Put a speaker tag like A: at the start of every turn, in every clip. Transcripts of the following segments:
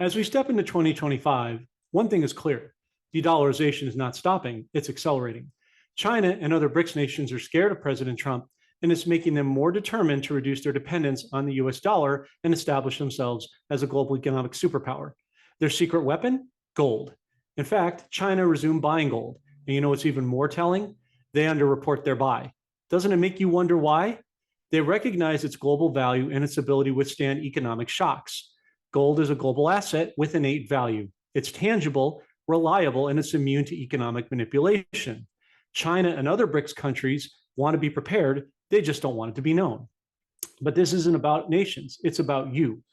A: As we step into 2025, one thing is clear: de-dollarization is not stopping, it's accelerating. China and other Brics nations are scared of President Trump, and it's making them more determined to reduce their dependence on the US dollar and establish themselves as a global economic superpower. Their secret weapon? Gold. In fact, China resumed buying gold. And you know what's even more telling? They underreport their buy. Doesn't it make you wonder why? They recognize its global value and its ability to withstand economic shocks. Gold is a global asset with innate value. It's tangible, reliable, and it's immune to economic manipulation. China and other Brics countries want to be prepared. They just don't want it to be known. But this isn't about nations. It's about you.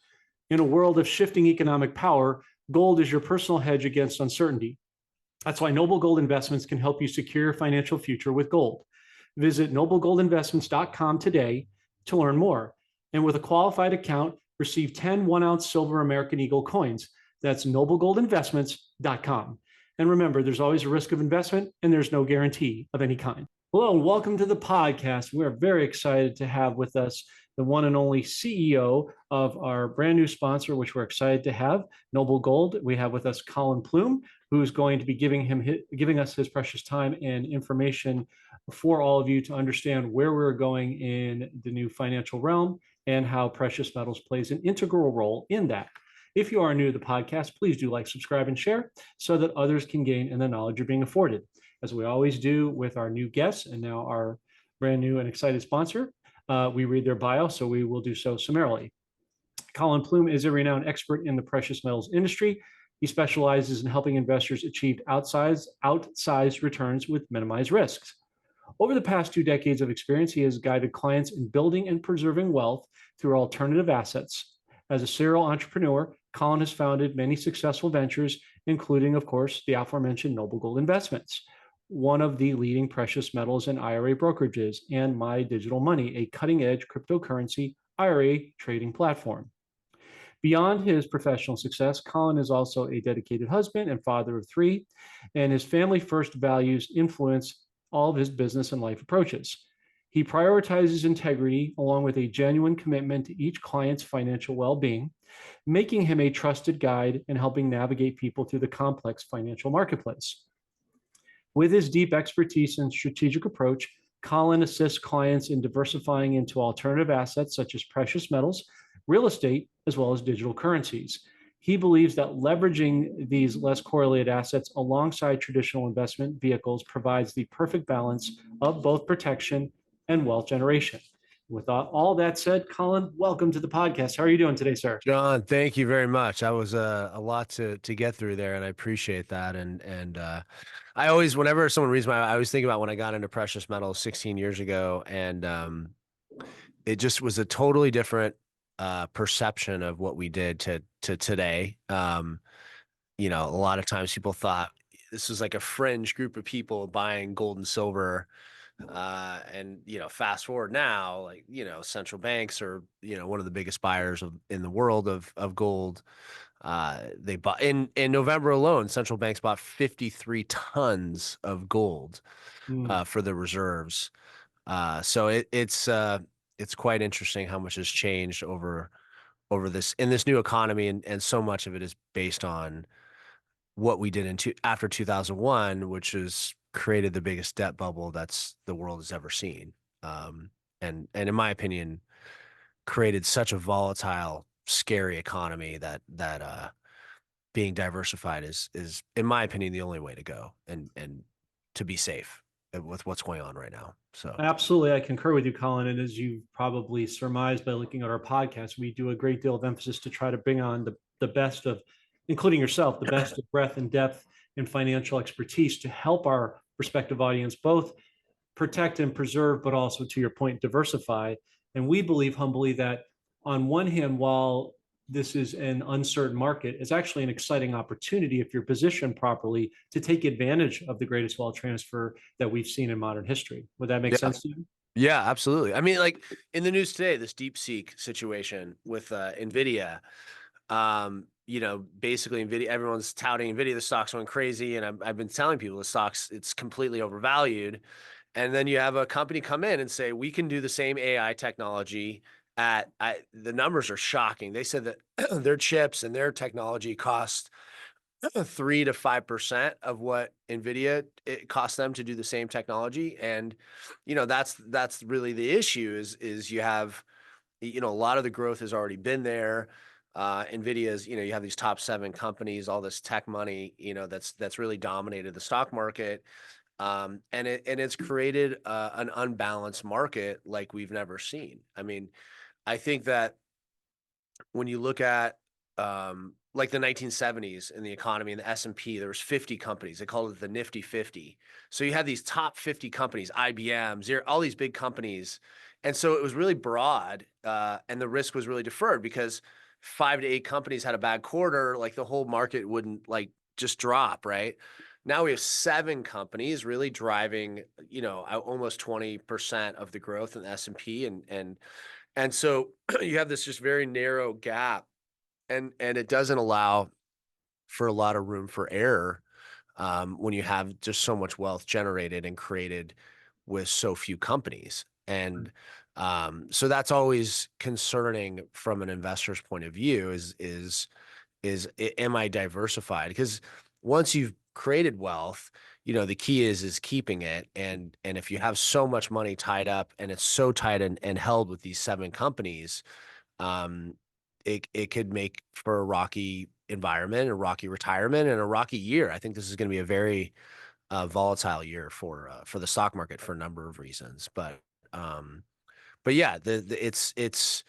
A: In a world of shifting economic power, gold is your personal hedge against uncertainty. That's why Noble Gold Investments can help you secure your financial future with gold. Visit noblegoldinvestments.com today to learn more. And with a qualified account, receive 10 1-ounce silver American Eagle coins. That's noblegoldinvestments.com. And remember, there's always a risk of investment and there's no guarantee of any kind. Hello, and welcome to the podcast. We're very excited to have with us the one and only CEO of our brand new sponsor, which we're excited to have, Noble Gold. We have with us Colin Plume, who's going to be giving us his precious time and information for all of you to understand where we're going in the new financial realm and how precious metals plays an integral role in that. If you are new to the podcast, please do like, subscribe, and share so that others can gain in the knowledge you're being afforded. As we always do with our new guests and now our brand new and excited sponsor, we read their bio, so we will do so summarily. Colin Plume is a renowned expert in the precious metals industry. He specializes in helping investors achieve outsized returns with minimized risks. Over the past 2 decades of experience, he has guided clients in building and preserving wealth through alternative assets. As a serial entrepreneur, Colin has founded many successful ventures, including, of course, the aforementioned Noble Gold Investments, one of the leading precious metals and IRA brokerages, and My Digital Money, a cutting-edge cryptocurrency IRA trading platform. Beyond his professional success, Colin is also a dedicated husband and father of 3, and his family-first values influence all of his business and life approaches. He prioritizes integrity along with a genuine commitment to each client's financial well-being, making him a trusted guide and helping navigate people through the complex financial marketplace. With his deep expertise and strategic approach, Colin assists clients in diversifying into alternative assets such as precious metals, real estate, as well as digital currencies. He believes that leveraging these less correlated assets alongside traditional investment vehicles provides the perfect balance of both protection and wealth generation. With all that said, Colin, welcome to the podcast. How are you doing today, sir?
B: John, thank you very much. That was a lot to get through there, and I appreciate that. And I always, whenever someone reads I always think about when I got into precious metals 16 years ago, and it just was a totally different perception of what we did to today. You know, a lot of times people thought this was like a fringe group of people buying gold and silver. And, you know, fast forward now, like, you know, central banks are, you know, one of the biggest buyers in the world of gold. They bought in November alone, central banks bought 53 tons of gold for the reserves. So it's quite interesting how much has changed over this in this new economy, and so much of it is based on what we did after 2001, which is created the biggest debt bubble that's the world has ever seen. And in my opinion, created such a volatile, scary economy that being diversified is in my opinion the only way to go and to be safe with what's going on right now. So
A: absolutely, I concur with you, Colin. And as you probably surmised by looking at our podcast, we do a great deal of emphasis to try to bring on the best of, including yourself, the best of breadth and depth and financial expertise to help our prospective audience both protect and preserve, but also, to your point, diversify. And we believe humbly that on one hand, while this is an uncertain market, it's actually an exciting opportunity if you're positioned properly to take advantage of the greatest wealth transfer that we've seen in modern history. Would that make sense to you?
B: Yeah, absolutely. I mean, like in the news today, this DeepSeek situation with NVIDIA, you know, basically NVIDIA, everyone's touting NVIDIA, the stock's going crazy. And I've been telling people the stock's, it's completely overvalued. And then you have a company come in and say, we can do the same AI technology the numbers are shocking. They said that their chips and their technology cost 3 to 5% of what NVIDIA it costs them to do the same technology. And, that's really the issue is you have, a lot of the growth has already been there. NVIDIA's, you have these top 7 companies, all this tech money, that's really dominated the stock market. And it's created an unbalanced market like we've never seen. I mean, I think that when you look at like the 1970s in the economy and the S&P, there was 50 companies. They called it the Nifty 50. So you had these top 50 companies, IBM, Xerox, all these big companies. And so it was really broad, and the risk was really deferred because 5 to 8 companies had a bad quarter, like the whole market wouldn't like just drop, right? Now we have 7 companies really driving, almost 20% of the growth in the S&P, and so you have this just very narrow gap, and it doesn't allow for a lot of room for error, when you have just so much wealth generated and created with so few companies. And so that's always concerning from an investor's point of view am I diversified? Because once you've created wealth, the key is keeping it. And if you have so much money tied up and it's so tight and held with these 7 companies, um, it could make for a rocky environment, a rocky retirement, and a rocky year. I think this is going to be a very volatile year for the stock market for a number of reasons. But yeah, it's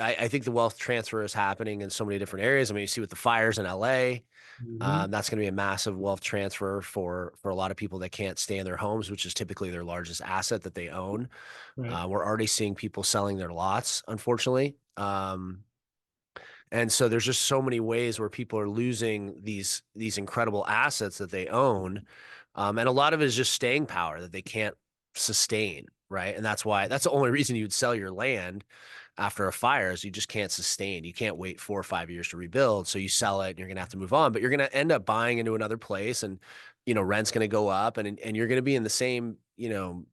B: I think the wealth transfer is happening in so many different areas. I mean, you see with the fires in LA,
A: Mhm.
B: that's going to be a massive wealth transfer for a lot of people that can't stay in their homes, which is typically their largest asset that they own.
A: Right.
B: We're already seeing people selling their lots, unfortunately. And so there's just so many ways where people are losing these incredible assets that they own. And a lot of it is just staying power that they can't sustain, right? And that's the only reason you'd sell your land after a fire is you just can't sustain. You can't wait 4 or 5 years to rebuild. So you sell it and you're gonna have to move on, but you're gonna end up buying into another place, and rent's gonna go up, and you're gonna be in the same,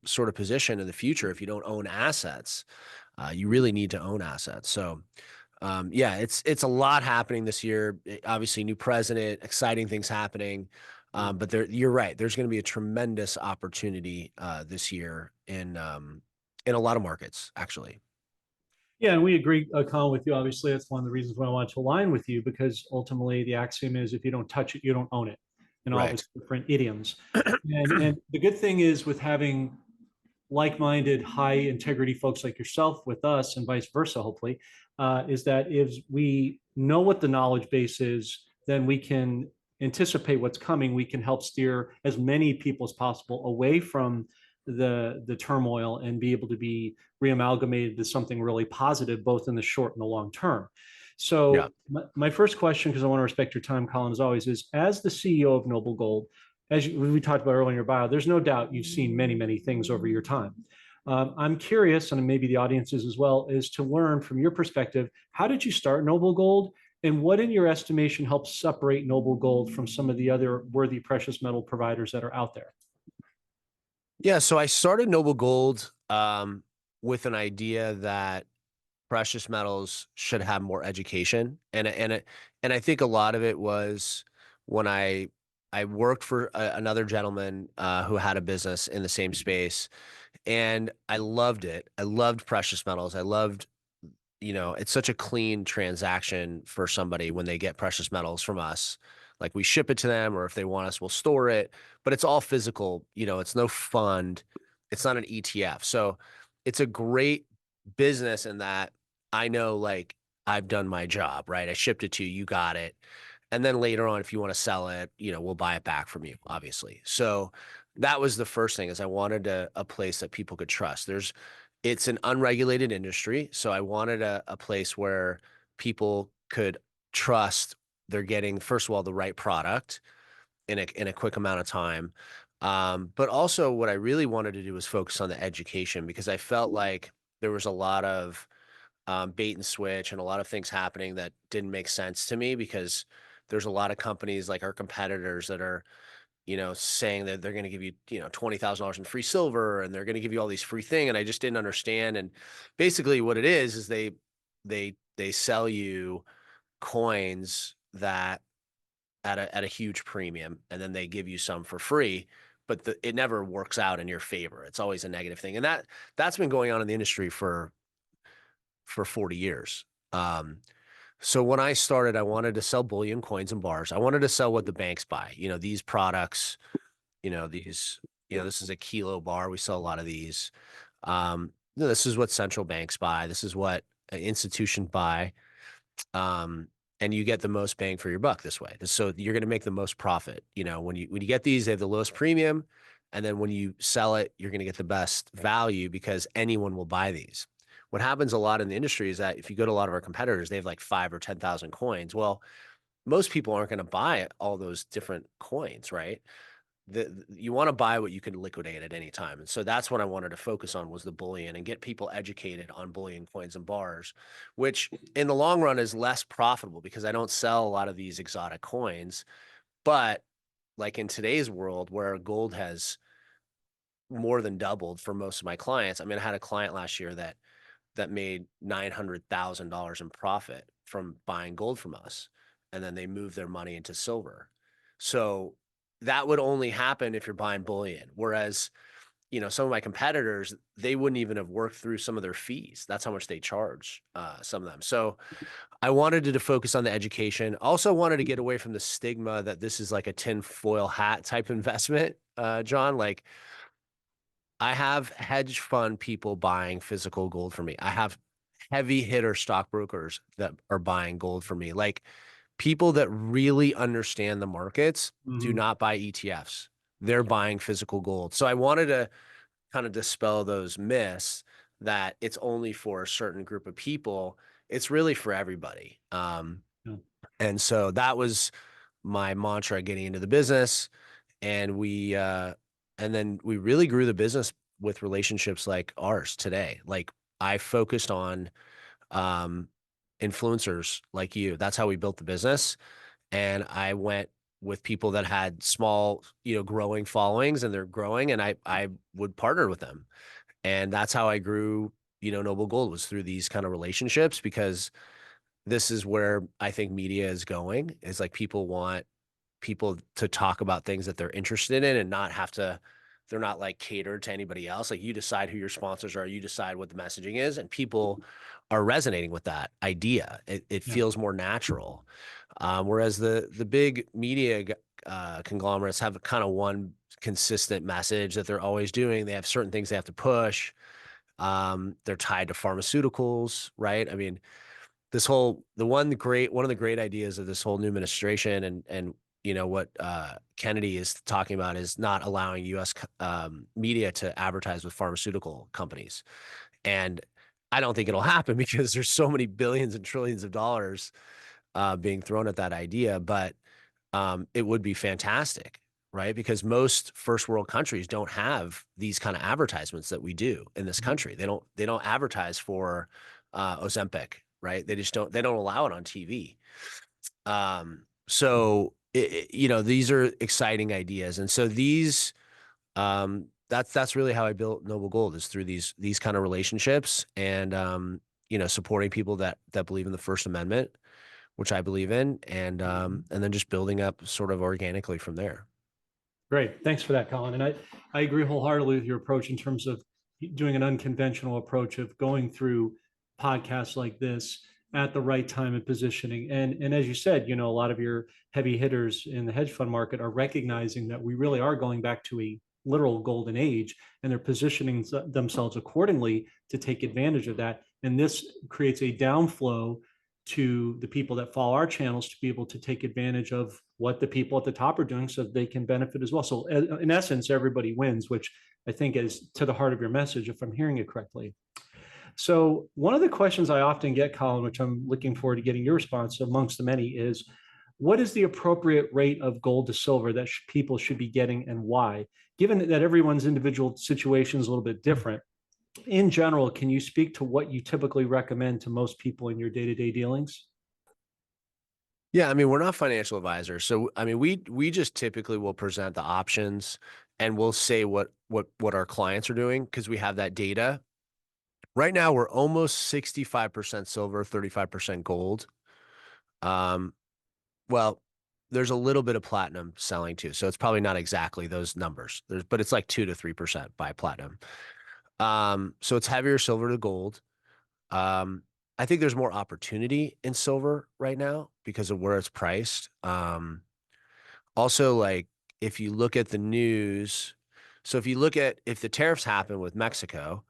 B: sort of position in the future if you don't own assets. You really need to own assets. So yeah, it's a lot happening this year. Obviously, new president, exciting things happening. But you're right. There's going to be a tremendous opportunity this year in a lot of markets, actually.
A: Yeah, and we agree, Colin, with you. Obviously, that's one of the reasons why I wanted to align with you, because ultimately the axiom is if you don't touch it, you don't own it, and all of
B: Right.
A: its different idioms. And the good thing is with having like-minded, high-integrity folks like yourself with us, and vice versa, hopefully, is that if we know what the knowledge base is, then we can anticipate what's coming. We can help steer as many people as possible away from the turmoil and be able to be reamalgamated to something really positive, both in the short and the long term.
B: Yeah.
A: So my first question, because I want to respect your time, Colin, as always, is as the CEO of Noble Gold, we talked about earlier in your bio, there's no doubt you've seen many, many things over your time. I'm curious, and maybe the audiences as well, is to learn from your perspective, how did you start Noble Gold? And what, in your estimation, helps separate Noble Gold from some of the other worthy precious metal providers that are out there?
B: Yeah. So I started Noble Gold with an idea that precious metals should have more education, and I think a lot of it was when I worked for another gentleman who had a business in the same space, and I loved it. I loved precious metals. I loved, it's such a clean transaction for somebody when they get precious metals from us. Like we ship it to them, or if they want us, we'll store it, but it's all physical. It's no fund. It's not an ETF. So it's a great business in that I know, like, I've done my job, right? I shipped it to you, you got it. And then later on, if you want to sell it, we'll buy it back from you, obviously. So that was the first thing is I wanted a place that people could trust. It's an unregulated industry. So I wanted a place where people could trust they're getting, first of all, the right product in a quick amount of time. But also what I really wanted to do was focus on the education because I felt like there was a lot of bait and switch and a lot of things happening that didn't make sense to me because there's a lot of companies like our competitors that are saying that they're going to give you, $20,000 in free silver and they're going to give you all these free thing. And I just didn't understand. And basically what it is they sell you coins that at a huge premium, and then they give you some for free, but it never works out in your favor. It's always a negative thing. And that's been going on in the industry for 40 years. So when I started, I wanted to sell bullion, coins, and bars. I wanted to sell what the banks buy. These products, this is a kilo bar. We sell a lot of these. This is what central banks buy. This is what an institution buy. And you get the most bang for your buck this way. So you're going to make the most profit. When you get these, they have the lowest premium. And then when you sell it, you're going to get the best value because anyone will buy these. What happens a lot in the industry is that if you go to a lot of our competitors, they have like 5 or 10,000 coins. Well, most people aren't going to buy all those different coins, right? You want to buy what you can liquidate at any time. And so that's what I wanted to focus on was the bullion and get people educated on bullion, coins, and bars, which in the long run is less profitable because I don't sell a lot of these exotic coins. But like in today's world where gold has more than doubled for most of my clients. I mean, I had a client last year that made $900,000 in profit from buying gold from us. And then they moved their money into silver. So that would only happen if you're buying bullion. Whereas, some of my competitors, they wouldn't even have worked through some of their fees. That's how much they charge some of them. So I wanted to focus on the education. Also wanted to get away from the stigma that this is like a tinfoil hat type investment, John. Like I have hedge fund people buying physical gold for me. I have heavy hitter stockbrokers that are buying gold for me. Like people that really understand the markets do not buy ETFs. They're buying physical gold. So I wanted to kind of dispel those myths that it's only for a certain group of people. It's really for everybody. And so that was my mantra getting into the business. And then we really grew the business with relationships like ours today. Like I focused on influencers like you. That's how we built the business. And I went with people that had small, growing followings and they're growing and I would partner with them. And that's how I grew, Noble Gold was through these kind of relationships because this is where I think media is going. It's like people want people to talk about things that they're interested in and not have to, they're not like catered to anybody else. Like you decide who your sponsors are, you decide what the messaging is, and people are resonating with that idea. It feels more natural. Whereas the big media conglomerates have kind of one consistent message that they're always doing. They have certain things they have to push. They're tied to pharmaceuticals, right? I mean, one of the great ideas of this whole new administration and what Kennedy is talking about is not allowing U.S. Media to advertise with pharmaceutical companies. And I don't think it'll happen because there's so many billions and trillions of dollars being thrown at that idea. But it would be fantastic, right? Because most first world countries don't have these kind of advertisements that we do in this country. They don't advertise for Ozempic, right? They don't allow it on TV. So these are exciting ideas. And so that's really how I built Noble Gold is through these kind of relationships and, supporting people that believe in the First Amendment, which I believe in, and then just building up sort of organically from there.
A: Great. Thanks for that, Colin. And I agree wholeheartedly with your approach in terms of doing an unconventional approach of going through podcasts like this at the right time and positioning. And as you said, a lot of your heavy hitters in the hedge fund market are recognizing that we really are going back to a literal golden age, and they're positioning themselves accordingly to take advantage of that. And this creates a downflow to the people that follow our channels to be able to take advantage of what the people at the top are doing so they can benefit as well. So in essence, everybody wins, which I think is to the heart of your message, if I'm hearing it correctly. So one of the questions I often get, Colin, which I'm looking forward to getting your response amongst the many, is what is the appropriate rate of gold to silver that people should be getting and why? Given that everyone's individual situation is a little bit different, in general, can you speak to what you typically recommend to most people in your day-to-day dealings?
B: Yeah, I mean, we're not financial advisors. So, I mean, we just typically will present the options and we'll say what our clients are doing because we have that data. Right now, we're almost 65% silver, 35% gold. Um, well, there's a little bit of platinum selling too. So it's probably not exactly those numbers. But it's like 2 to 3% by platinum. So it's heavier silver to gold. Um, I think there's more opportunity in silver right now because of where it's priced. Also, like if you look at the news, so if you look at if the tariffs happen with Mexico,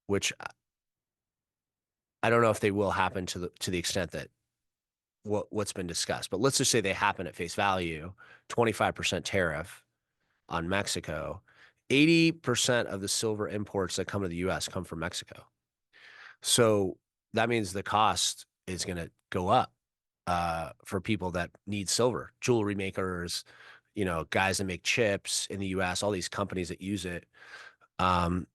B: which I don't know if they will happen to the extent that what's been discussed, but let's just say they happen at face value, 25% tariff on Mexico, 80% of the silver imports that come to the US come from Mexico. So that means the cost is going to go up for people that need silver, jewelry makers, guys that make chips in the US, all these companies that use it. Um,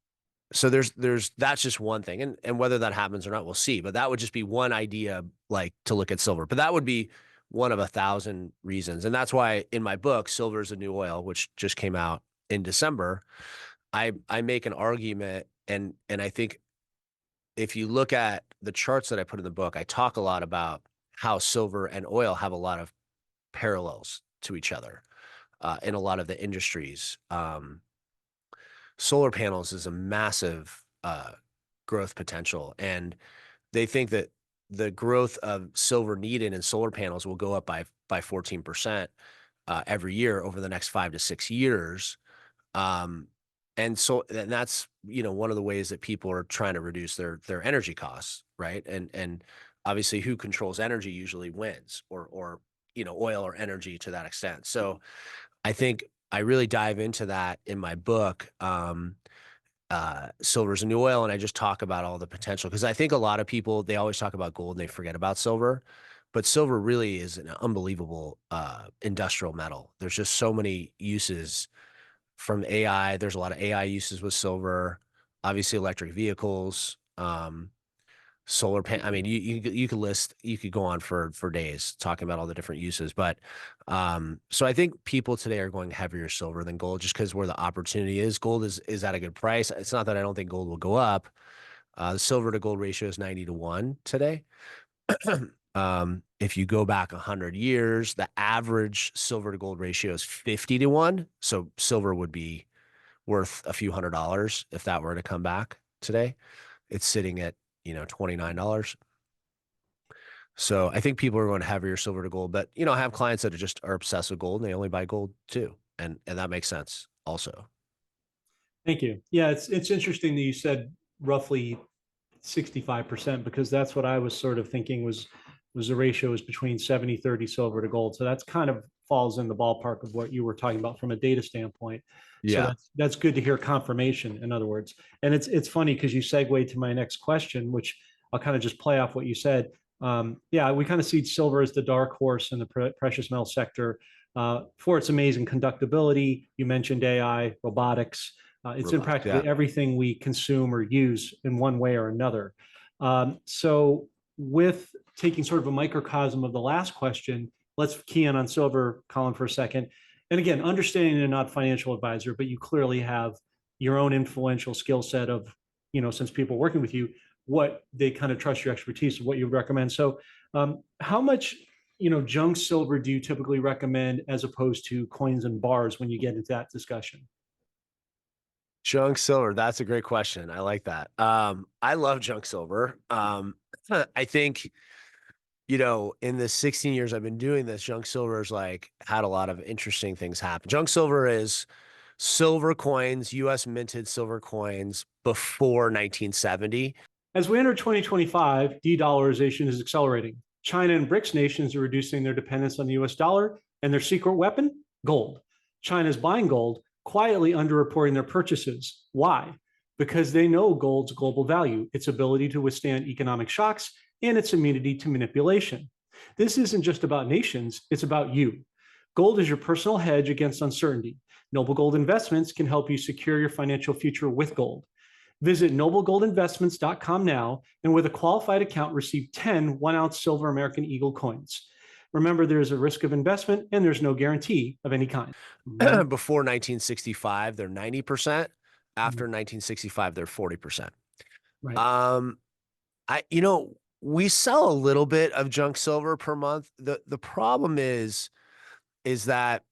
B: so there's that's just one thing. And whether that happens or not, we'll see. But that would just be one idea, like to look at silver. But that would be one of 1,000 reasons. And that's why in my book, Silver is the New Oil, which just came out in December, I make an argument and I think if you look at the charts that I put in the book, I talk a lot about how silver and oil have a lot of parallels to each other in a lot of the industries. Solar panels is a massive growth potential, and they think that the growth of silver needed in solar panels will go up by 14% every year over the next 5 to 6 years. Um, and that's, one of the ways that people are trying to reduce their energy costs, right? And obviously who controls energy usually wins or oil or energy to that extent. So I think I really dive into that in my book, Silver's a New Oil, and I just talk about all the potential because I think a lot of people, they always talk about gold and they forget about silver, but silver really is an unbelievable industrial metal. There's just so many uses from AI. There's a lot of AI uses with silver, obviously electric vehicles, solar pan. I mean, you could you could go on for days talking about all the different uses. But so I think people today are going heavier silver than gold just because where the opportunity is. Gold is at a good price. It's not that I don't think gold will go up. The silver to gold ratio is 90 to 1 today. If you go back 100 years, the average silver to gold ratio is 50 to 1. So silver would be worth a few $100s if that were to come back today. It's sitting at, $29. So I think people are going heavier silver to gold, but I have clients that are obsessed with gold and they only buy gold too. And that makes sense also.
A: Thank you. Yeah, it's interesting that you said roughly 65% because that's what I was sort of thinking was the ratio is between 70-30 silver to gold. So that's kind of falls in the ballpark of what you were talking about from a data standpoint. So
B: Yeah.
A: that's good to hear confirmation, in other words. And it's funny because you segue to my next question, which I'll kind of just play off what you said. Yeah, we kind of see silver as the dark horse in the precious metal sector for its amazing conductibility. You mentioned AI, robotics. It's in
B: Robotics. Yeah.
A: practically everything we consume or use in one way or another. So, with taking sort of a microcosm of the last question, let's key in on silver, Colin, for a second. And again, understanding you're not a financial advisor, but you clearly have your own influential skill set of, since people working with you, what they kind of trust your expertise of what you recommend. So, how much, junk silver do you typically recommend as opposed to coins and bars when you get into that discussion?
B: Junk silver. That's a great question. I like that. I love junk silver. I think, in the 16 years I've been doing this, junk silver has like had a lot of interesting things happen. Junk silver is silver coins, US minted silver coins before 1970.
A: As we enter 2025, de-dollarization is accelerating. China and Brics nations are reducing their dependence on the US dollar, and their secret weapon? Gold. China's buying gold, quietly underreporting their purchases. Why? Because they know gold's global value, its ability to withstand economic shocks, and its immunity to manipulation. This isn't just about nations, it's about you. Gold is your personal hedge against uncertainty. Noble Gold Investments can help you secure your financial future with gold. Visit noblegoldinvestments.com now and with a qualified account, receive 10 1-ounce silver American Eagle coins. Remember, there's a risk of investment and there's no guarantee of any kind. Mhm.
B: Before 1965, they're 90%.
A: Mhm.
B: After 1965, they're 40%.
A: Right.
B: Um, we sell a little bit of junk silver per month. The problem is that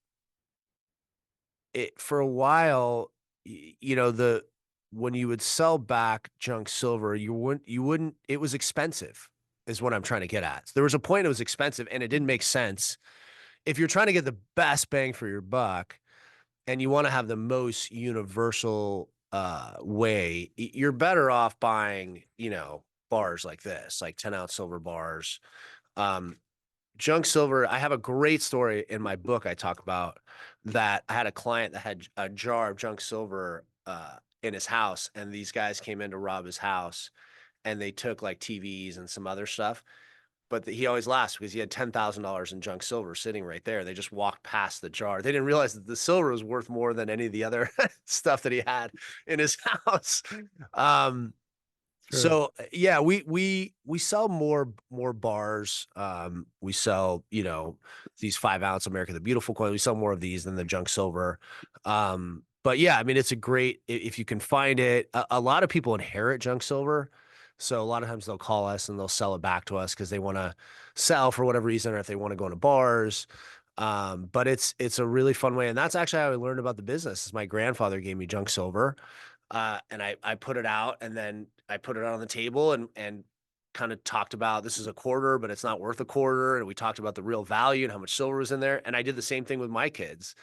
B: for a while, the when you would sell back junk silver, you wouldn't it was expensive, is what I'm trying to get at. There was a point it was expensive and it didn't make sense. If you're trying to get the best bang for your buck and you want to have the most universal way, you're better off buying, bars like this, like 10-ounce silver bars. Um, Junk silver, I have a great story in my book. I talk about that. I had a client that had a jar of junk silver in his house, and these guys came in to rob his house, and they took like TVs and some other stuff. But he always laughs because he had $10,000 in junk silver sitting right there. They just walked past the jar. They didn't realize that the silver was worth more than any of the other stuff that he had in his house. Um,
A: Sure.
B: so yeah, we sell more bars. We sell, these 5-ounce America the Beautiful coins. We sell more of these than the junk silver. But yeah, I mean, it's a great if you can find it. A lot of people inherit junk silver, so a lot of times they'll call us and they'll sell it back to us because they want to sell for whatever reason, or if they want to go into bars. But it's a really fun way, and that's actually how I learned about the business. Is my grandfather gave me junk silver, and I put it out, and then I put it out on the table and kind of talked about this is a quarter, but it's not worth a quarter. And we talked about the real value and how much silver was in there. And I did the same thing with my kids,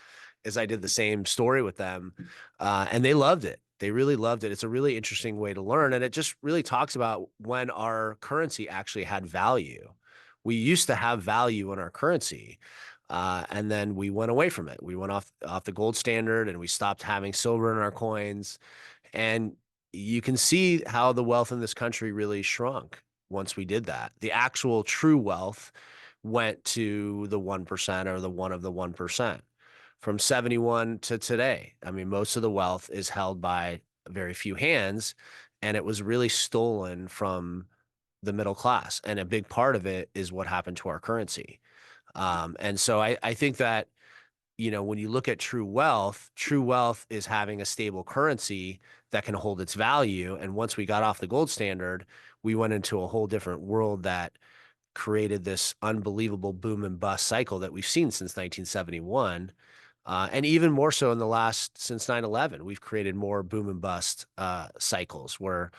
B: is I did the same story with them, and they loved it. They really loved it. It's a really interesting way to learn, and it just really talks about when our currency actually had value. We used to have value in our currency. And then we went away from it. We went off the gold standard, and we stopped having silver in our coins. And you can see how the wealth in this country really shrunk once we did that. The actual true wealth went to the 1% or the one of the 1% from 71 to today. I mean, most of the wealth is held by very few hands, and it was really stolen from the middle class. And a big part of it is what happened to our currency. And so I think that, when you look at true wealth is having a stable currency that can hold its value. And once we got off the gold standard, we went into a whole different world that created this unbelievable boom and bust cycle that we've seen since 1971. And even more so in the since 9/11, we've created more boom and bust cycles where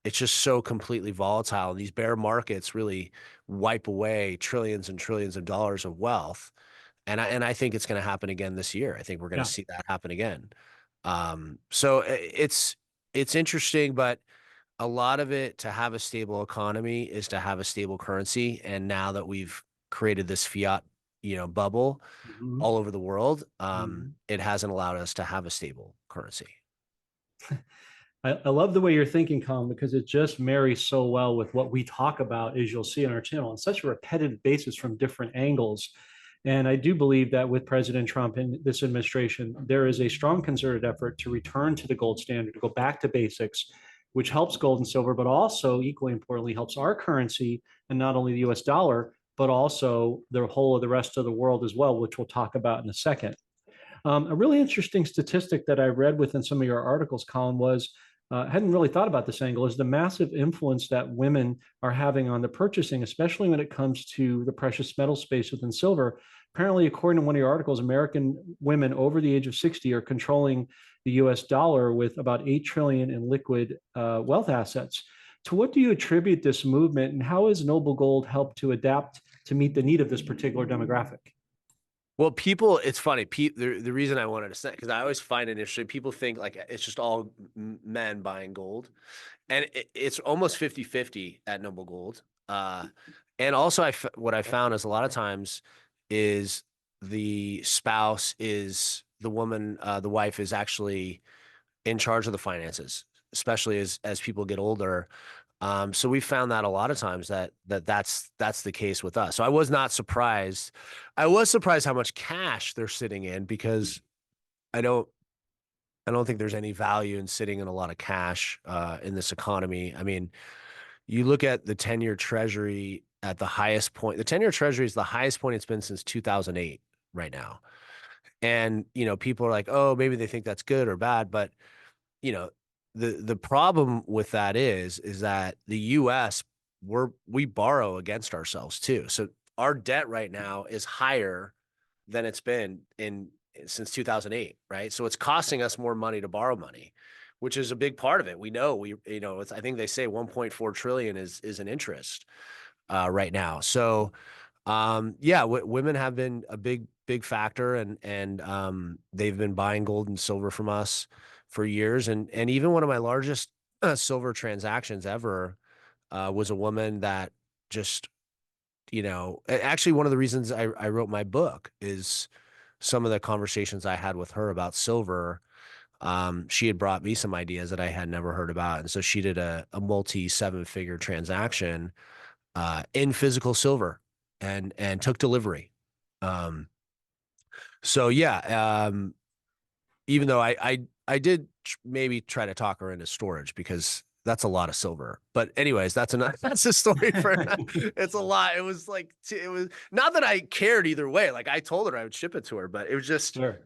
B: it's just so completely volatile. And these bear markets really wipe away trillions and trillions of dollars of wealth. And I think it's going to happen again this year. I think we're going to
A: Yeah.
B: see that happen again. So it's interesting, but a lot of it, to have a stable economy, is to have a stable currency. And now that we've created this fiat, bubble
A: Mhm.
B: all over the world,
A: Mhm.
B: it hasn't allowed us to have a stable currency.
A: I love the way you're thinking, Colin, because it just marries so well with what we talk about, as you'll see on our channel, on such a repetitive basis from different angles. And I do believe that with President Trump and this administration, there is a strong concerted effort to return to the gold standard, to go back to basics, which helps gold and silver, but also equally importantly helps our currency, and not only the US dollar, but also the whole of the rest of the world as well, which we'll talk about in a second. A really interesting statistic that I read within some of your articles, Colin, was I hadn't really thought about this angle, is the massive influence that women are having on the purchasing, especially when it comes to the precious metal space within silver. Apparently, according to one of your articles, American women over the age of 60 are controlling the US dollar with about 8 trillion in liquid wealth assets. To what do you attribute this movement, and how has Noble Gold helped to adapt to meet the need of this particular demographic?
B: Well, it's funny. The reason I wanted to say, because I always find it interesting, people think like it's just all men buying gold, and it's almost 50-50 at Noble Gold. And also, what I found is a lot of times is the spouse is the woman, the wife is actually in charge of the finances, especially as people get older. So we found that a lot of times that's the case with us. So I was not surprised. I was surprised how much cash they're sitting in, because I don't I don't think there's any value in sitting in a lot of cash in this economy. I mean, you look at the 10-year treasury. at the highest point. The 10-year treasury is the highest point it's been since 2008 right now. And, people are like, oh, maybe they think that's good or bad. But, you know, the problem with that is that the US, we borrow against ourselves too. So our debt right now is higher than it's been since 2008, right? So it's costing us more money to borrow money, which is a big part of it. We know I think they say 1.4 trillion is an interest right now. So yeah, women have been a big factor, and they've been buying gold and silver from us for years. And even one of my largest silver transactions ever was a woman that just, actually one of the reasons I wrote my book is some of the conversations I had with her about silver. She had brought me some ideas that I had never heard about. And so she did a multi 7-figure transaction in physical silver and took delivery. Um, so yeah, even though I did maybe try to talk her into storage because that's a lot of silver. But anyways, that's a story for it's a lot. It was like it was not that I cared either way. Like I told her I would ship it to her, but it was just
A: Sure.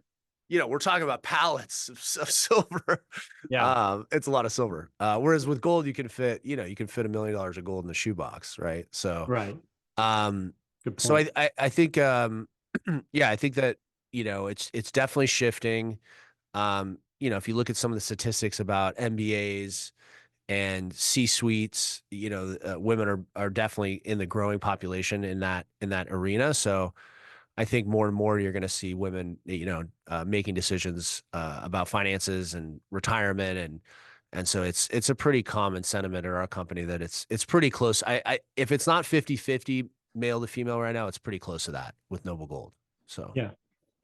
B: we're talking about pallets of silver.
A: Yeah.
B: It's a lot of silver. Whereas with gold, you can fit $1 million of gold in the shoebox, right? So
A: Right.
B: um,
A: Good
B: so
A: point.
B: I think yeah, I think that it's definitely shifting. If you look at some of the statistics about MBAs and C-suites, women are definitely in the growing population in that arena. So I think more and more you're going to see women, making decisions about finances and retirement, and so it's a pretty common sentiment at our company that it's pretty close. I if it's not 50-50 male to female right now, it's pretty close to that with Noble Gold. So
A: Yeah.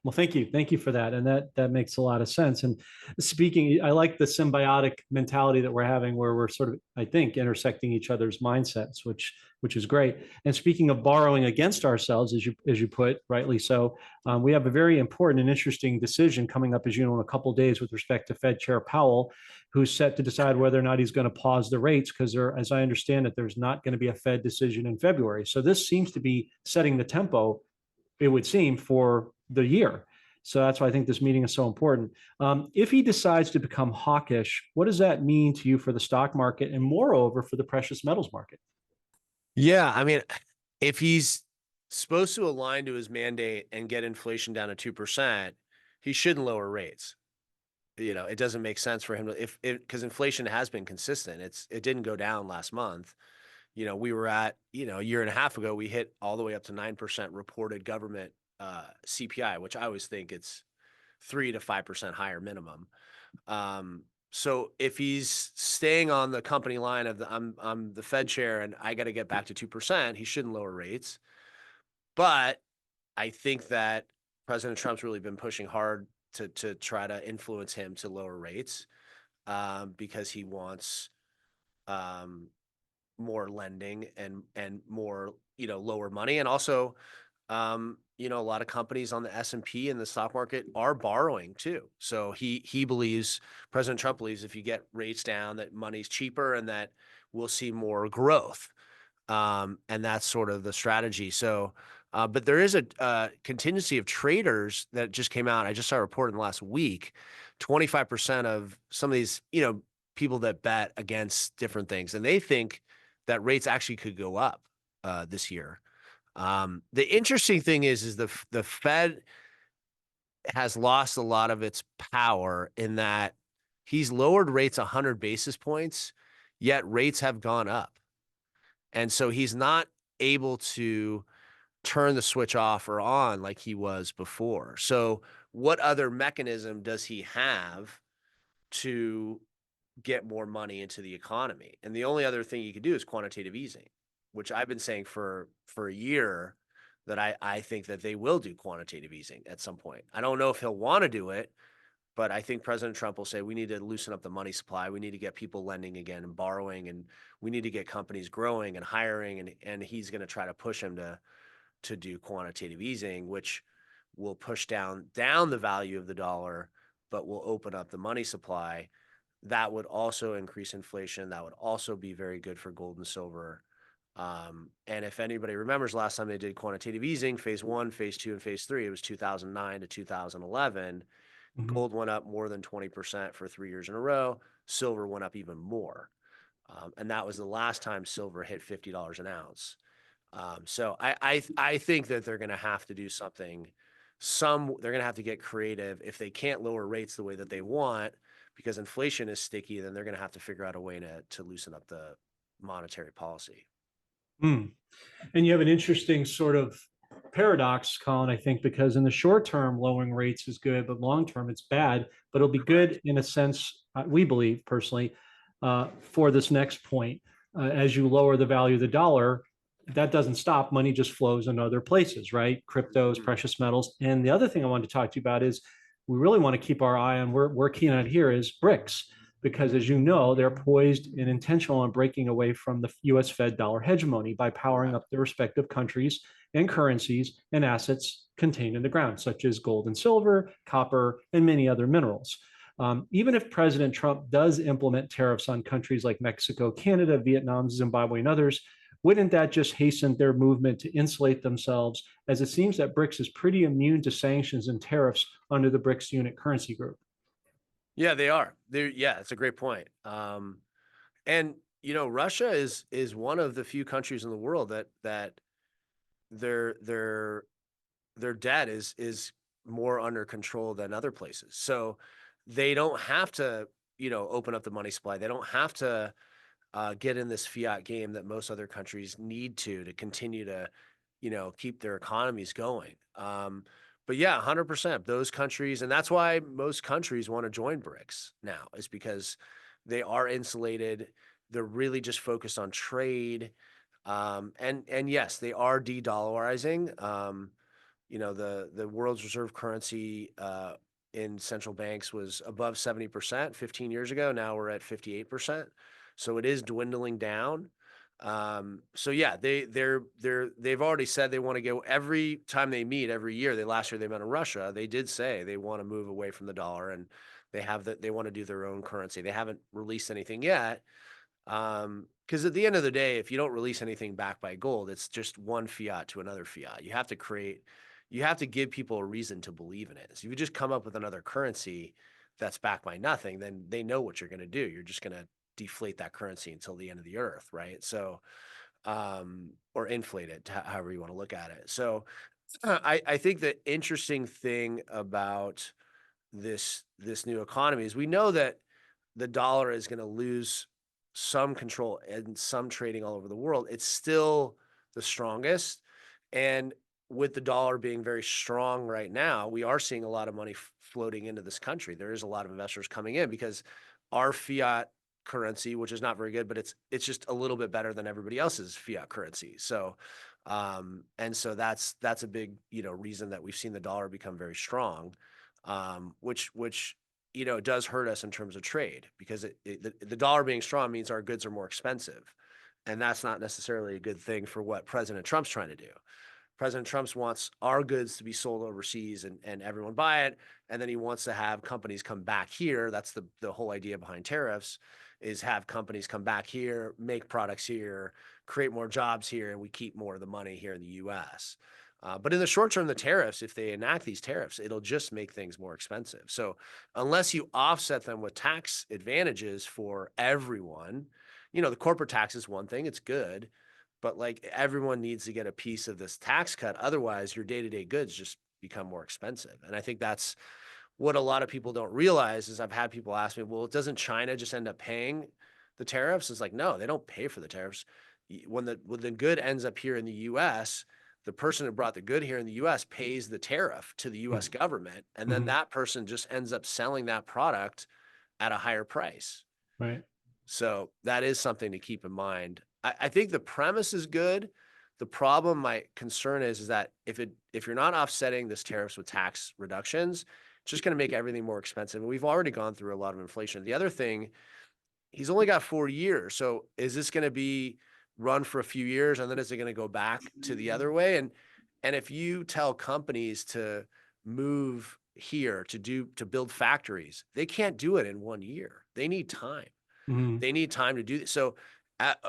A: Well, thank you. Thank you for that. And that makes a lot of sense. And speaking, I like the symbiotic mentality that we're having where we're sort of, I think, intersecting each other's mindsets, which is great. And speaking of borrowing against ourselves, as you put, rightly so, we have a very important and interesting decision coming up, as you know, in a couple of days with respect to Fed Chair Powell, who's set to decide whether or not he's going to pause the rates because as I understand it, there's not going to be a Fed decision in February. So this seems to be setting the tempo, it would seem, for the year. So that's why I think this meeting is so important. If he decides to become hawkish, what does that mean to you for the stock market and moreover for the precious metals market?
B: yeah, I mean, if he's supposed to align to his mandate and get inflation down to 2%, he shouldn't lower rates. It doesn't make sense for him to because inflation has been consistent. It didn't go down last month. We were at, a year and a half ago, we hit all the way up to 9% reported government CPI, which I always think it's 3 to 5% higher minimum. So if he's staying on the company line of I'm the Fed chair and I got to get back to 2%, he shouldn't lower rates. But I think that President Trump's really been pushing hard to try to influence him to lower rates because he wants more lending and more lower money, and also a lot of companies on the S&P and the stock market are borrowing too. So he believes, President Trump believes, if you get rates down, that money's cheaper and that we'll see more growth. And that's sort of the strategy. So, but there is a contingency of traders that just came out. I just saw a report in the last week. 25% of some of these, people that bet against different things, and they think that rates actually could go up this year. The interesting thing is the Fed has lost a lot of its power in that he's lowered rates 100 basis points, yet rates have gone up. And so he's not able to turn the switch off or on like he was before. So what other mechanism does he have to get more money into the economy? And the only other thing you could do is quantitative easing, which I've been saying for a year that I think that they will do quantitative easing at some point. I don't know if he'll want to do it, but I think President Trump will say we need to loosen up the money supply. We need to get people lending again and borrowing, and we need to get companies growing and hiring. And he's going to try to push him to do quantitative easing, which will push down the value of the dollar, but will open up the money supply. That would also increase inflation. That would also be very good for gold and silver. And if anybody remembers last time they did quantitative easing, phase one, phase two, and phase three, it was 2009 to 2011.
A: Mhm.
B: Gold went up more than 20% for 3 years in a row. Silver went up even more. And that was the last time silver hit $50 an ounce. So I think that they're going to have to do something. They're going to have to get creative if they can't lower rates the way that they want because inflation is sticky. Then they're going to have to figure out a way to loosen up the monetary policy.
A: Mm. And you have an interesting sort of paradox, Colin, I think, because in the short term, lowering rates is good, but long term, it's bad. But it'll be
B: Correct.
A: good in a sense, we believe personally, for this next point. As you lower the value of the dollar, that doesn't stop. Money just flows in other places, right? Cryptos,
B: Mhm.
A: precious metals. And the other thing I wanted to talk to you about is we really want to keep our eye on, we're keen on here is Brics because as you know, they're poised and intentional on breaking away from the US Fed dollar hegemony by powering
B: Correct.
A: up their respective countries and currencies and assets contained in the ground, such as gold and silver, copper, and many other minerals. Even if President Trump does implement tariffs on countries like Mexico, Canada, Vietnam, Zimbabwe, and others, wouldn't that just hasten their movement to insulate themselves, as it seems that BRICS is pretty immune to sanctions and tariffs under the BRICS unit currency group?
B: Yeah, they are. Yeah, it's a great point. And Russia is one of the few countries in the world that their their their debt is more under control than other places. So they don't have to, open up the money supply. They don't have to get in this fiat game that most other countries need to continue to, keep their economies going. But yeah, 100%. Those countries, and that's why most countries want to join BRICS now, is because they are insulated. They're really just focused on trade. And yes, they are de-dollarizing. The world's reserve currency in central banks was above 70% 15 years ago. Now we're at 58%. So it is dwindling down. So yeah, they've already said they want to go every time they meet every year. Last year they met in Russia. They did say they want to move away from the dollar and they want to do their own currency. They haven't released anything yet. Because at the end of the day, if you don't release anything backed by gold, it's just one fiat to another fiat. You have to give people a reason to believe in it. So if you just come up with another currency that's backed by nothing, then they know what you're going to do. You're just going to deflate that currency until the end of the earth, right? So, or inflate it, however you want to look at it. So, I think the interesting thing about this new economy is we know that the dollar is going to lose some control and some trading all over the world. It's still the strongest. And with the dollar being very strong right now, we are seeing a lot of money floating into this country. There is a lot of investors coming in because our fiat currency, which is not very good, but it's just a little bit better than everybody else's fiat currency. So and so that's a big, reason that we've seen the dollar become very strong. Which does hurt us in terms of trade because the dollar being strong means our goods are more expensive. And that's not necessarily a good thing for what President Trump's trying to do. President Trump wants our goods to be sold overseas and everyone buy it. And then he wants to have companies come back here. That's the whole idea behind tariffs is have companies come back here, make products here, create more jobs here, and we keep more of the money here in the US. But in the short term, the tariffs, if they enact these tariffs, it'll just make things more expensive. So unless you offset them with tax advantages for everyone, the corporate tax is one thing, it's good, but like everyone needs to get a piece of this tax cut. Otherwise, your day-to-day goods just become more expensive. And I think that's what a lot of people don't realize is I've had people ask me, well, doesn't China just end up paying the tariffs? It's like, no, they don't pay for the tariffs. When the good ends up here in the US, the person who brought the good here in the US pays the tariff to the US government. And then
A: Mhm.
B: that person just ends up selling that product at a higher price.
A: Right.
B: So that is something to keep in mind. I think the premise is good. The problem, my concern is that if you're not offsetting this tariffs with tax reductions, it's just going to make everything more expensive. And we've already gone through a lot of inflation. The other thing, he's only got 4 years. So is this going to be run for a few years and then is it going to go back to the other way? And if you tell companies to move here to build factories, they can't do it in 1 year. They need time.
A: Mhm.
B: They need time to do this. So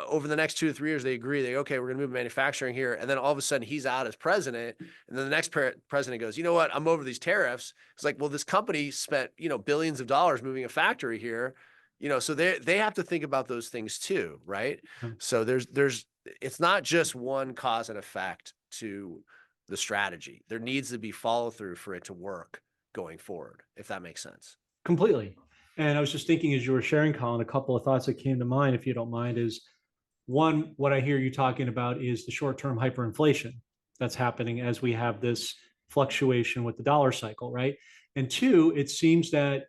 B: over the next 2 to 3 years, they agree. They okay, we're going to move manufacturing here, and then all of a sudden he's out as president, and then the next president goes, you know what, I'm over these tariffs. It's like, well, this company spent billions of dollars moving a factory here, so they have to think about those things too, right?
A: Yeah.
B: So there's it's not just one cause and effect to the strategy. There needs to be follow through for it to work going forward, if that makes sense.
A: Completely. And I was just thinking as you were sharing, Colin, a couple of thoughts that came to mind, if you don't mind, is one, what I hear you talking about is the short-term hyperinflation that's happening as we have this fluctuation with the dollar cycle, right? And two, it seems that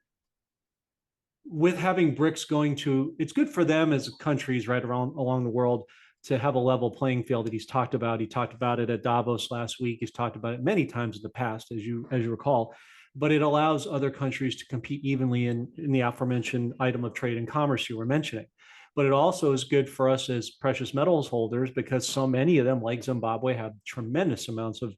A: with having BRICS going to, it's good for them as countries right around along the world to have a level playing field that he's talked about. He talked about it at Davos last week. He's talked about it many times in the past, as you recall. But it allows other countries to compete evenly in the aforementioned item of trade and commerce you were mentioning. But it also is good for us as precious metals holders because so many of them, like Zimbabwe, have tremendous amounts of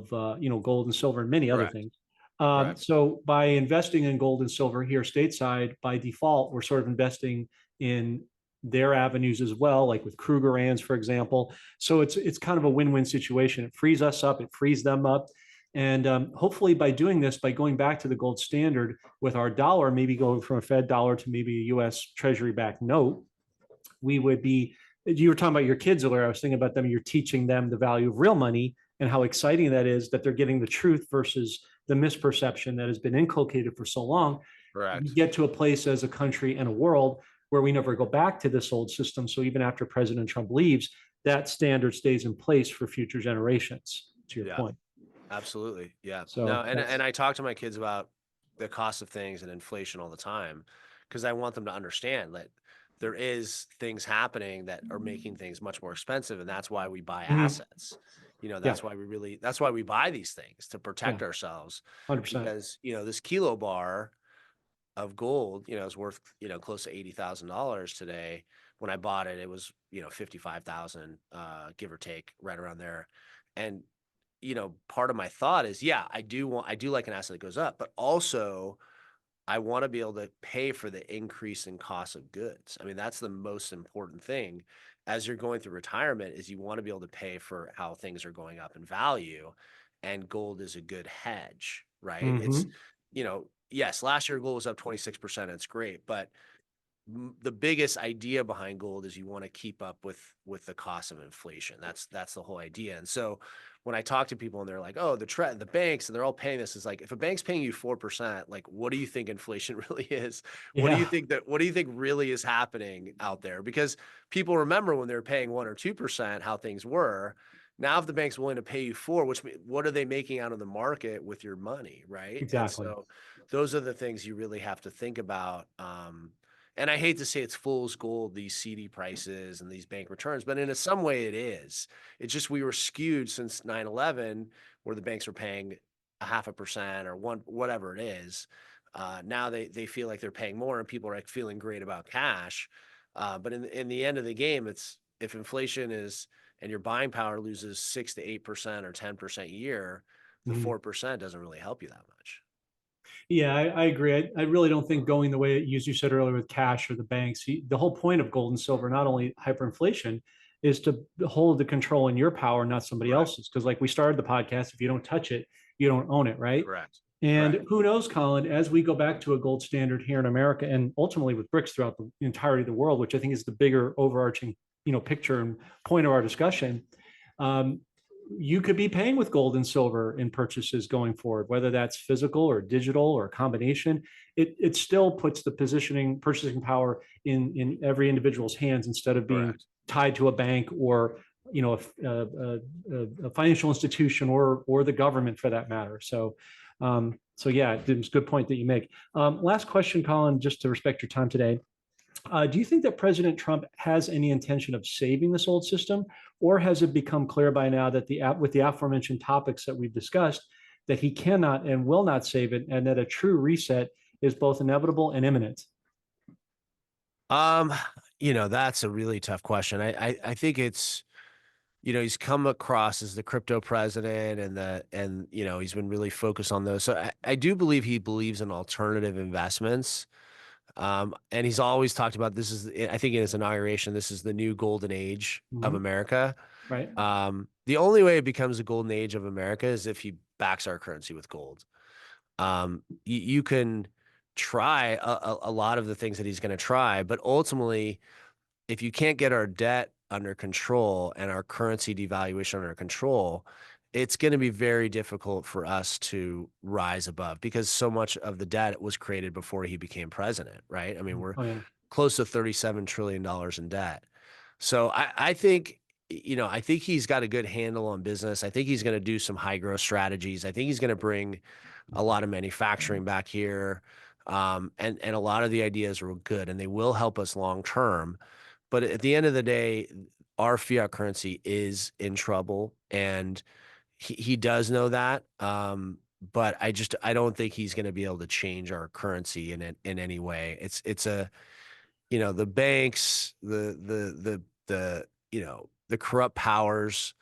A: gold and silver and many other
B: Correct.
A: things.
B: Correct.
A: So by investing in gold and silver here stateside, by default, we're sort of investing in their avenues as well, like with Krugerrands, for example. So it's kind of a win-win situation. It frees us up, it frees them up. And hopefully by doing this, by going back to the gold standard with our dollar, maybe going from a Fed dollar to maybe a US Treasury backed note, we would be, you were talking about your kids earlier. I was thinking about them. You're teaching them the value of real money and how exciting that is that they're getting the truth versus the misperception that has been inculcated for so long. We
B: Correct.
A: get to a place as a country and a world where we never go back to this old system. So even after President Trump leaves, that standard stays in place for future generations, to your
B: Yeah.
A: point.
B: Absolutely. Yeah.
A: So
B: No, and I talk to my kids about the cost of things and inflation all the time because I want them to understand that there is things happening that are making things much more expensive, and that's why we buy
A: mhm,
B: assets.
A: yeah,
B: That's why we buy these things to
A: yeah,
B: protect ourselves
A: 100%.
B: because, this kilo bar of gold, is worth, close to $80,000 today. When I bought it, it was, 55,000, give or take right around there. And part of my thought is, yeah, I do like an asset that goes up, but also I want to be able to pay for the increase in cost of goods. I mean, that's the most important thing as you're going through retirement is you want to be able to pay for how things are going up in value, and gold is a good hedge, right?
A: Hmm.
B: Yes, last year gold was up 26%. It's great, but the biggest idea behind gold is you want to keep up with the cost of inflation. That's the whole idea. And so when I talk to people and they're like, "Oh, the banks and they're all paying this," is like if a bank's paying you 4%, like what do you think inflation really is?
A: Yeah,
B: What do you think really is happening out there? Because people remember when they were paying 1 or 2% how things were. Now, if the bank's willing to pay you what are they making out of the market with your money, right? And
A: exactly.
B: so those are the things you really have to think about. And I hate to say it's fool's gold, these CD prices and these bank returns, but in some way it is. It's just we were skewed since 9/11, where the banks were paying a 0.5% or one, whatever it is. Now they feel like they're paying more and people are like feeling great about cash. But in the end of the game, it's if inflation is and your buying power loses 6 to 8% or 10% a year, the
A: Mhm.
B: 4% doesn't really help you that much.
A: Yeah, I agree. I really don't think going the way, as you said earlier, with cash or the banks, the whole point of gold and silver, not only hyperinflation, is to hold the control in your power, not somebody
B: Correct.
A: else's. Because, like we started the podcast, if you don't touch it, you don't own it, right?
B: Correct.
A: And
B: Correct.
A: who knows, Colin, as we go back to a gold standard here in America and ultimately with BRICS throughout the entirety of the world, which I think is the bigger overarching, picture and point of our discussion, um, you could be paying with gold and silver in purchases going forward, whether that's physical or digital or a combination. It still puts the purchasing power in every individual's hands instead of being
B: Correct.
A: tied to a bank or a financial institution or the government for that matter. So yeah, it's a good point that you make. Last question, Colin, just to respect your time today. Do you think that President Trump has any intention of saving this old system, or has it become clear by now that with the aforementioned topics that we've discussed, that he cannot and will not save it, and that a true reset is both inevitable and imminent?
B: Um, that's a really tough question. I think it's, he's come across as the crypto president and he's been really focused on those. So I do believe he believes in alternative investments. And he's always talked about this is, I think in his inauguration, this is the new golden age of
A: Mhm.
B: America.
A: Right.
B: The only way it becomes a golden age of America is if he backs our currency with gold. You can try a lot of the things that he's going to try, but ultimately, if you can't get our debt under control and our currency devaluation under control, it's going to be very difficult for us to rise above because so much of the debt was created before he became president, right? I mean, we're
A: Oh yeah.
B: close to $37 trillion in debt. So I think, I think he's got a good handle on business. I think he's going to do some high growth strategies. I think he's going to bring a lot of manufacturing back here. And a lot of the ideas are good and they will help us long term. But at the end of the day, our fiat currency is in trouble, and he does know that. But I don't think he's going to be able to change our currency in any way. It's the banks, the corrupt powers.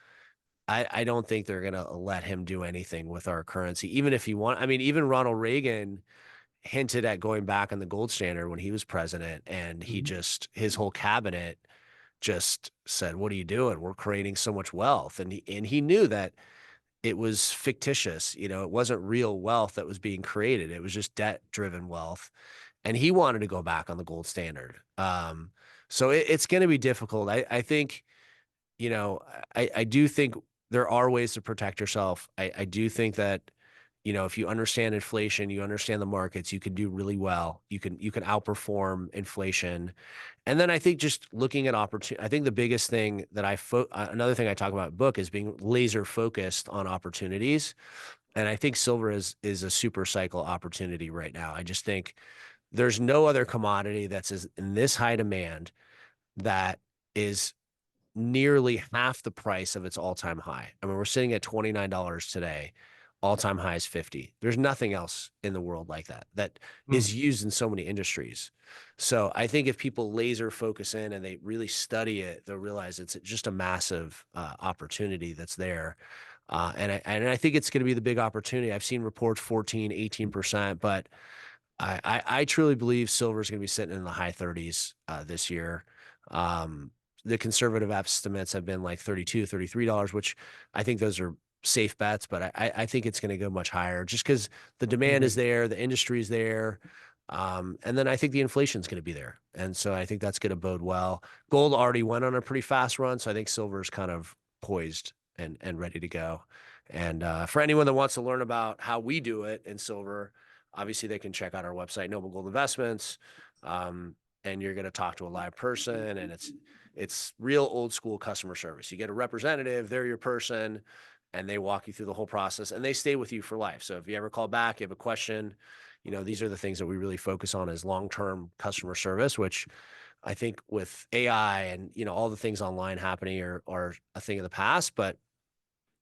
B: I don't think they're going to let him do anything with our currency, even if he want. I mean, even Ronald Reagan hinted at going back on the gold standard when he was president, and
A: Mhm.
B: his whole cabinet just said, "What are you doing? We're creating so much wealth," and he knew that it was fictitious. It wasn't real wealth that was being created. It was just debt-driven wealth, and he wanted to go back on the gold standard. So it's going to be difficult. I think you know, I do think there are ways to protect yourself. I do think that, if you understand inflation, you understand the markets, you can do really well. You can outperform inflation. And then I think just looking at opportunity, I think the biggest thing that another thing I talk about in the book is being laser focused on opportunities. And I think silver is a super cycle opportunity right now. I just think there's no other commodity that's in this high demand that is nearly half the price of its all-time high. I mean, we're sitting at $29 today. All-time high is 50. There's nothing else in the world like that
A: Mm.
B: is used in so many industries. So I think if people laser focus in and they really study it, they'll realize it's just a massive opportunity that's there. And I think it's going to be the big opportunity. I've seen reports 14, 18%, but I truly believe silver is going to be sitting in the high 30s this year. The conservative estimates have been like $32, $33, which I think those are safe bets, but I think it's going to go much higher just because the
A: I
B: demand is
A: agree.
B: there, the industry is there. And then I think the inflation is going to be there. And so I think that's going to bode well. Gold already went on a pretty fast run. So I think silver is kind of poised and ready to go. And for anyone that wants to learn about how we do it in silver, obviously they can check out our website, Noble Gold Investments. And you're going to talk to a live person, and it's real old school customer service. You get a representative, they're your person, and they walk you through the whole process, and they stay with you for life. So if you ever call back, you have a question, these are the things that we really focus on as long-term customer service, which I think with AI and, all the things online happening are a thing of the past, but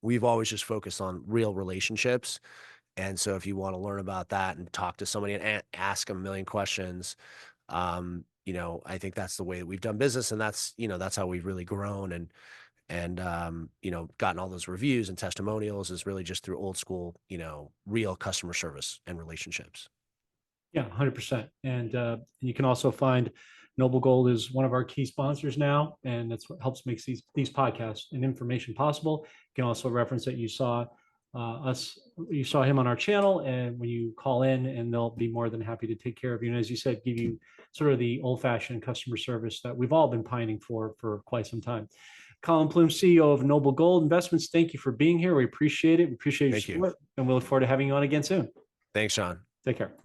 B: we've always just focused on real relationships. And so if you want to learn about that and talk to somebody and ask them a million questions, I think that's the way that we've done business. And that's how we've really grown and gotten all those reviews and testimonials is really just through old school, real customer service and relationships.
A: Yeah, 100%. And you can also find Noble Gold is one of our key sponsors now, and that's what helps makes these podcasts and information possible. You can also reference that you saw him on our channel, and when you call in, and they'll be more than happy to take care of you. And as you said, give you sort of the old-fashioned customer service that we've all been pining for quite some time. Colin Plume, CEO of Noble Gold Investments, thank you for being here. We appreciate it. We appreciate your
B: Thank you.
A: support, and we look forward to having you on again soon.
B: Thanks, Sean.
A: Take care.